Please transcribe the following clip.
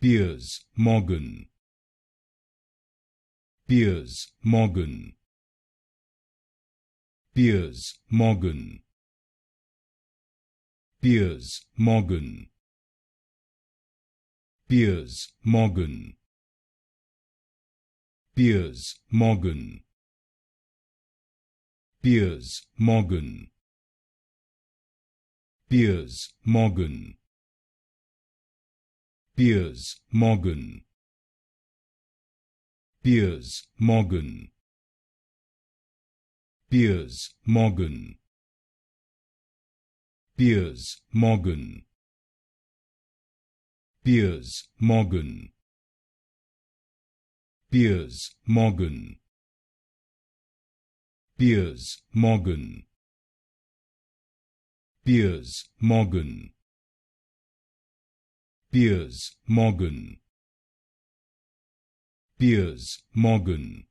Piers Morgan, Piers Morgan, Piers Morgan, Piers Morgan, Piers Morgan, Piers Morgan, Piers Morgan, Piers Morgan, Piers Morgan, Piers Morgan, Piers Morgan, Piers Morgan, Piers Morgan, Piers Morgan, Piers Morgan, Piers Morgan, Piers Morgan, Piers Morgan,